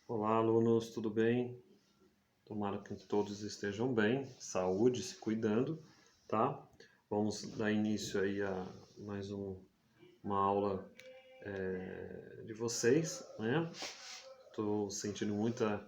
Olá, alunos, tudo bem? Tomara que todos estejam bem, saúde, se cuidando, tá? Vamos dar início aí a mais uma aula de vocês, né? Estou sentindo muita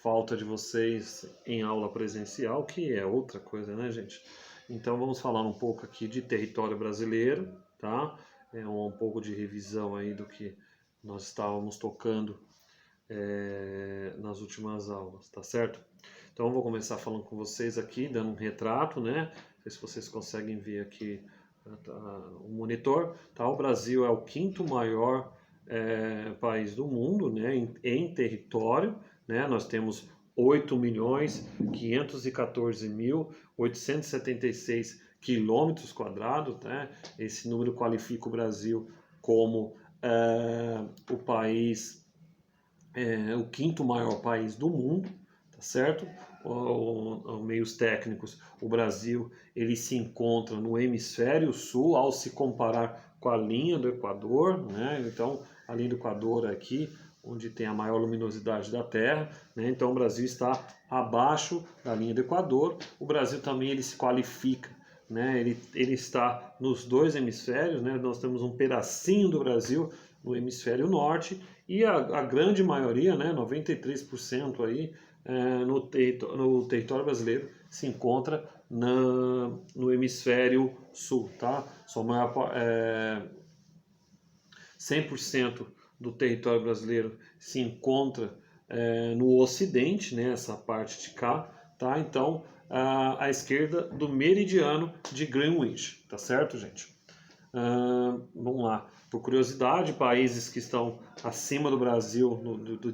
falta de vocês em aula presencial, que é outra coisa, né, gente? Então vamos falar um pouco aqui de território brasileiro, tá? Um pouco de revisão aí do que nós estávamos tocando nas últimas aulas, tá certo? Então eu vou começar falando com vocês aqui, dando um retrato, né? Não sei se vocês conseguem ver aqui o monitor, tá? O Brasil é o quinto maior país do mundo, né? Em território, né? Nós temos 8.514.876 quilômetros quadrados, né? Esse número qualifica o Brasil como o país o quinto maior país do mundo, tá certo? Meios técnicos, o Brasil ele se encontra no hemisfério sul ao se comparar com a linha do Equador, né? Então a linha do Equador aqui, onde tem a maior luminosidade da Terra, né? Então o Brasil está abaixo da linha do Equador. O Brasil também ele se qualifica, né? Ele está nos dois hemisférios, né? Nós temos um pedacinho do Brasil no hemisfério norte e a grande maioria, né, 93% aí, no território brasileiro se encontra no hemisfério sul, tá? 100% do território brasileiro se encontra no ocidente, né, essa parte de cá, tá? Então, à esquerda do meridiano de Greenwich, tá certo, gente? Vamos lá. Por curiosidade, países que estão acima do Brasil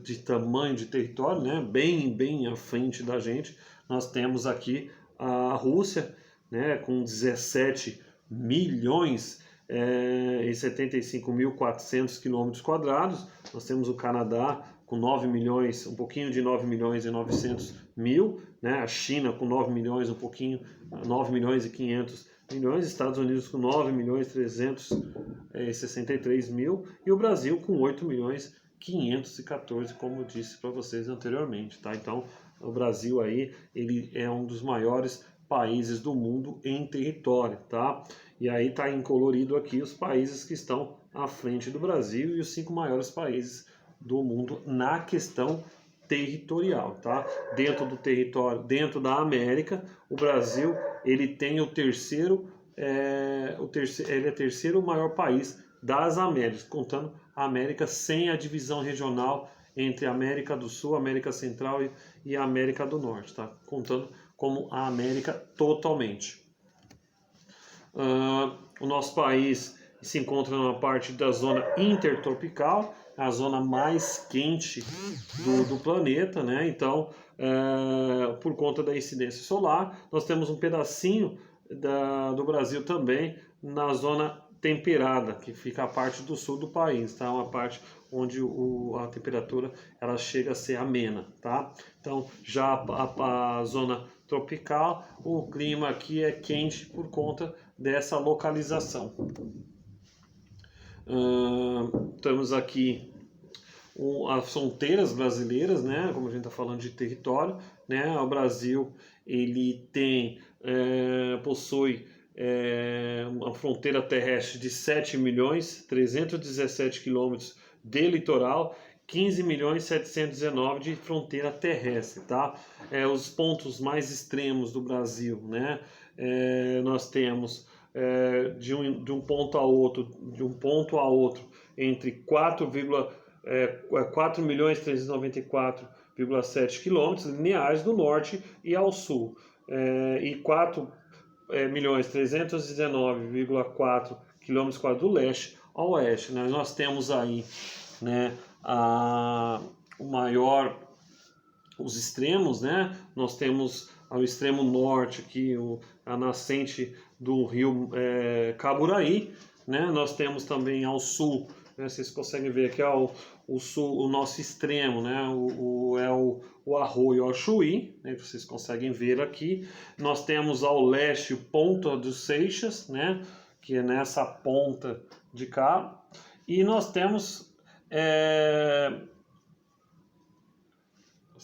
de tamanho de território, né, bem à frente da gente, nós temos aqui a Rússia, né, com 17 milhões e 75.400 quilômetros quadrados. Nós temos o Canadá com 9 milhões, um pouquinho de 9 milhões e 900 mil, né, a China com 9 milhões, 9 milhões e 500 milhões, Estados Unidos com 9 milhões 363 mil e o Brasil com 8 milhões 514, como eu disse para vocês anteriormente, tá? Então, o Brasil aí, ele é um dos maiores países do mundo em território, tá? E aí tá em colorido aqui os países que estão à frente do Brasil e os 5 maiores países do mundo na questão territorial, tá? Dentro do território, dentro da América, o Brasil ele tem ele é o terceiro maior país das Américas, contando a América sem a divisão regional entre América do Sul, América Central e América do Norte, tá? Contando como a América totalmente. O nosso país se encontra na parte da zona intertropical, a zona mais quente do planeta, né? Então, por conta da incidência solar, nós temos um pedacinho do Brasil também na zona temperada, que fica a parte do sul do país, tá? Uma parte onde a temperatura ela chega a ser amena, tá? Então, já a zona tropical, o clima aqui é quente por conta dessa localização. Temos aqui as fronteiras brasileiras, né? Como a gente está falando de território, né? O Brasil ele possui uma fronteira terrestre de 7 milhões 317 quilômetros de litoral, 15 milhões 719 de fronteira terrestre, tá? Os pontos mais extremos do Brasil, né? Nós temos de um ponto a outro entre 4 milhões 394,7 quilômetros lineares do norte e ao sul, e 4 milhões 319,4 quilômetros quadrados do leste ao oeste, né? Nós temos aí, né, os extremos, né? Nós temos ao extremo norte aqui a nascente do rio Caburaí, né? Nós temos também ao sul, né? Vocês conseguem ver aqui o sul, o nosso extremo, né? O arroio Chuí, né? Vocês conseguem ver aqui. Nós temos ao leste o Ponta dos Seixas, né? Que é nessa ponta de cá. E nós temos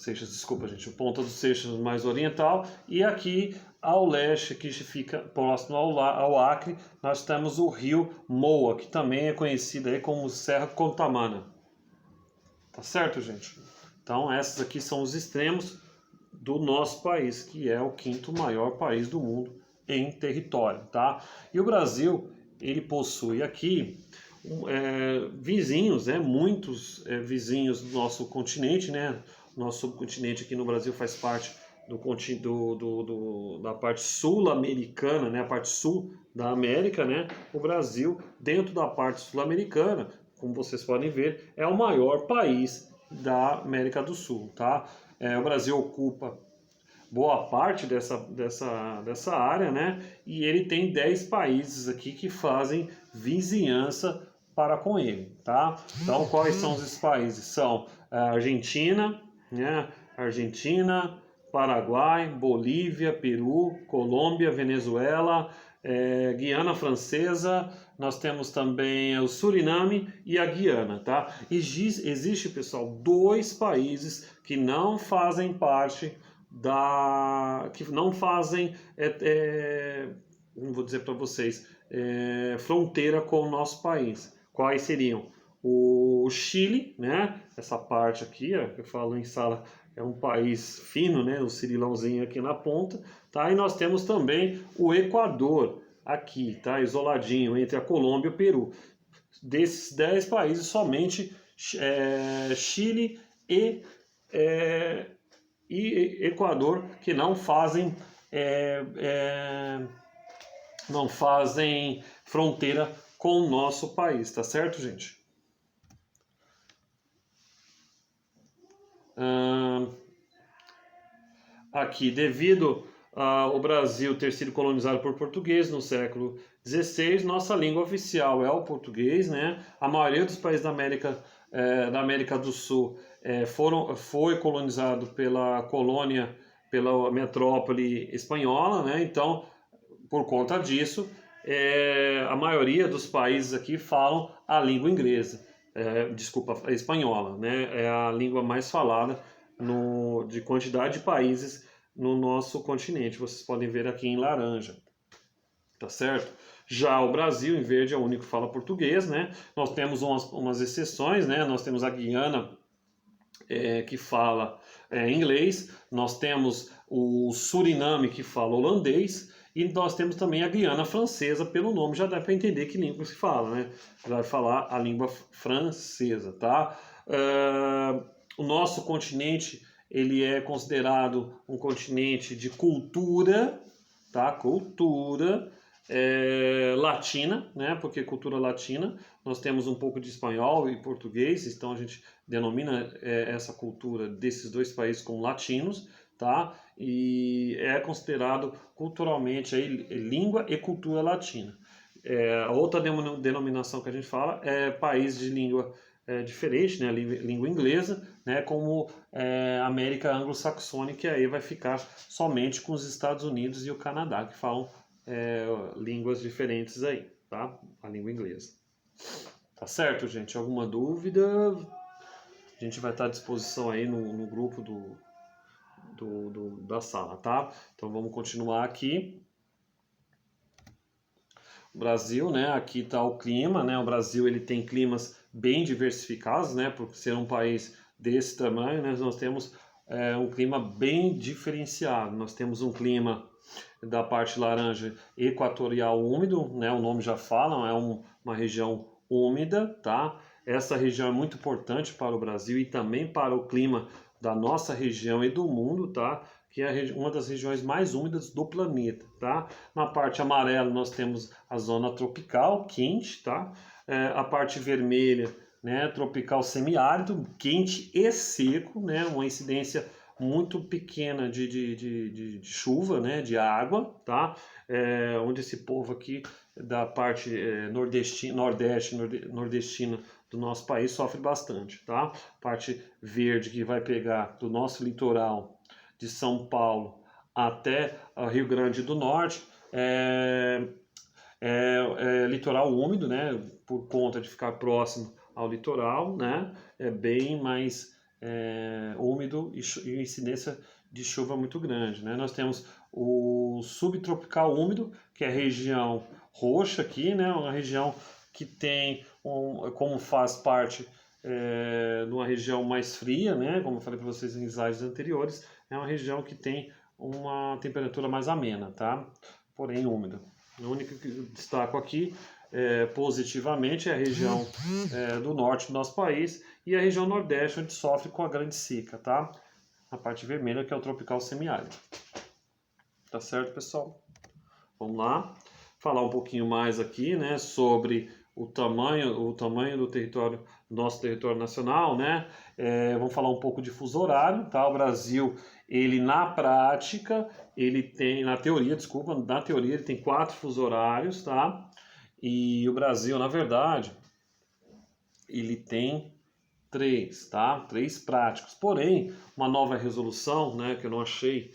Seixas, desculpa, gente, o Ponta dos Seixas mais oriental, e aqui ao leste, que fica próximo ao Acre, nós temos o rio Moa, que também é conhecido aí como Serra Contamana. Tá certo, gente? Então, esses aqui são os extremos do nosso país, que é o quinto maior país do mundo em território, tá? E o Brasil, ele possui aqui vizinhos, né? Muitos vizinhos do nosso continente, né? Nosso subcontinente aqui no Brasil faz parte da parte sul-americana, né? A parte sul da América, né? O Brasil, dentro da parte sul-americana, como vocês podem ver, é o maior país da América do Sul, tá? O Brasil ocupa boa parte dessa área, né? E ele tem 10 países aqui que fazem vizinhança para com ele, tá? Então, quais são esses países? São a Argentina, né? Argentina, Paraguai, Bolívia, Peru, Colômbia, Venezuela, Guiana Francesa, nós temos também o Suriname e a Guiana, tá? Existe, pessoal, 2 países que não fazem parte que não fazem, como vou dizer para vocês, fronteira com o nosso país. Quais seriam? O Chile, né? Essa parte aqui, ó, que eu falo em sala, é um país fino, né? O cirilãozinho aqui na ponta, tá? E nós temos também o Equador aqui, tá? Isoladinho entre a Colômbia e o Peru. Desses 10 países, somente Chile e Equador que não fazem fronteira com o nosso país, tá certo, gente? Aqui, devido ao Brasil ter sido colonizado por portugueses no século XVI, nossa língua oficial é o português, né? A maioria dos países da América do Sul foi colonizado pela colônia, pela metrópole espanhola, né? Então, por conta disso, a maioria dos países aqui falam a língua inglesa, a espanhola, né? É a língua mais falada de quantidade de países no nosso continente. Vocês podem ver aqui em laranja, tá certo? Já o Brasil, em verde, é o único que fala português, né? Nós temos umas exceções, né? Nós temos a Guiana, que fala inglês, nós temos o Suriname, que fala holandês, e nós temos também a Guiana Francesa, pelo nome já dá para entender que língua se fala, né? Vai falar a língua francesa, tá? O nosso continente, ele é considerado um continente de cultura, tá? Cultura latina, né? Porque cultura latina, nós temos um pouco de espanhol e português, então a gente denomina essa cultura desses 2 países como latinos, tá? E é considerado culturalmente aí, língua e cultura latina. A outra denominação que a gente fala é país de língua diferente, né? Língua inglesa, né? Como América anglo-saxônica, que aí vai ficar somente com os Estados Unidos e o Canadá, que falam línguas diferentes aí, tá? A língua inglesa. Tá certo, gente? Alguma dúvida? A gente vai estar à disposição aí no grupo da sala, tá? Então vamos continuar aqui. O Brasil, né? Aqui está o clima, né? O Brasil ele tem climas bem diversificados, né? Por ser um país desse tamanho, né? Nós temos um clima bem diferenciado. Nós temos um clima da parte laranja equatorial úmido, né? O nome já fala, é uma região úmida, tá? Essa região é muito importante para o Brasil e também para o clima da nossa região e do mundo, tá? Que é uma das regiões mais úmidas do planeta, tá? Na parte amarela nós temos a zona tropical, quente, tá? A parte vermelha, né? Tropical semiárido, quente e seco, né? Uma incidência muito pequena de chuva, né? De água, tá? Onde esse povo aqui da parte nordestina do nosso país sofre bastante, tá? Parte verde que vai pegar do nosso litoral de São Paulo até Rio Grande do Norte, litoral úmido, né? Por conta de ficar próximo ao litoral, né? É bem mais úmido e incidência de chuva muito grande, né? Nós temos o subtropical úmido, que é a região roxa aqui, né? Uma região que tem, como faz parte de uma região mais fria, né? Como eu falei para vocês em slides anteriores, é uma região que tem uma temperatura mais amena, tá? Porém úmida. A única que eu destaco aqui positivamente é a região do norte do nosso país e a região nordeste, onde sofre com a grande seca, tá? A parte vermelha, que é o tropical semiárido. Tá certo, pessoal? Vamos lá. Falar um pouquinho mais aqui, né, sobre o tamanho do território, nosso território nacional, né? Vamos falar um pouco de fuso horário, tá? O Brasil, ele na prática, ele tem, na teoria ele tem 4 fuso horários, tá? E o Brasil, na verdade, ele tem 3, tá? 3 práticos. Porém, uma nova resolução, né, que eu não achei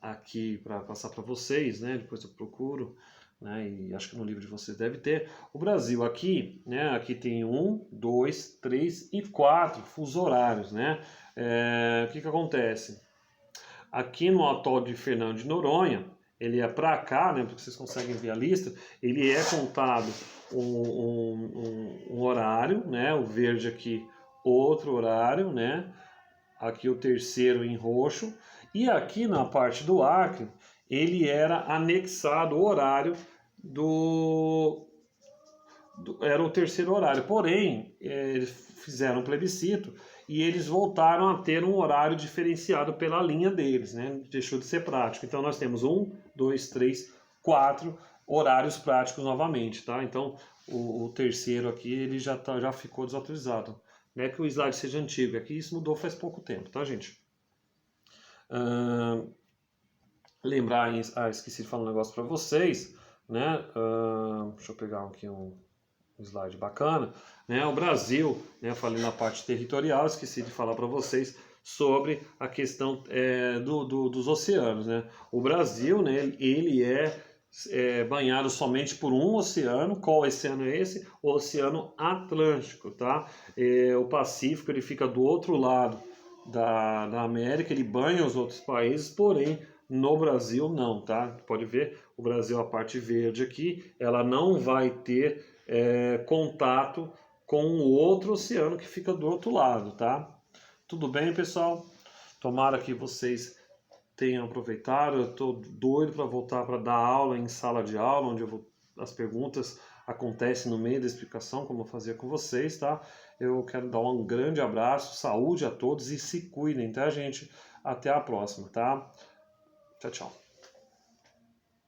aqui para passar para vocês, né? Depois eu procuro, né? E acho que no livro de vocês deve ter. O Brasil aqui, né? Aqui tem 1, 2, 3 e 4 fuso horários, né? O que acontece? Aqui no atol de Fernando de Noronha, ele é para cá, né? Porque vocês conseguem ver a lista. Ele é contado um horário, né? O verde aqui, outro horário, né? Aqui o terceiro em roxo, e aqui na parte do Acre, ele era anexado o horário era o terceiro horário, porém, eles fizeram um plebiscito e eles voltaram a ter um horário diferenciado pela linha deles, né? Deixou de ser prático. Então nós temos 1, 2, 3, 4 horários práticos novamente, tá? Então o terceiro aqui ele já ficou desatualizado. Não é que o slide seja antigo, é que isso mudou faz pouco tempo, tá, gente? Lembrar, esqueci de falar um negócio para vocês, né? Deixa eu pegar aqui um slide bacana, né? O Brasil, né? Eu falei na parte territorial, esqueci de falar para vocês sobre a questão dos oceanos, né? O Brasil, né? Ele é banhado somente por um oceano. Qual oceano é esse? O Oceano Atlântico, tá? O Pacífico ele fica do outro lado da América, ele banha os outros países, porém no Brasil não, tá? Pode ver, o Brasil, a parte verde aqui, ela não vai ter contato com o outro oceano que fica do outro lado, tá? Tudo bem, pessoal? Tomara que vocês tenham aproveitado. Eu estou doido para voltar para dar aula em sala de aula, onde as perguntas acontecem no meio da explicação, como eu fazia com vocês, tá? Eu quero dar um grande abraço, saúde a todos e se cuidem, tá, gente? Até a próxima, tá? Tchau, tchau.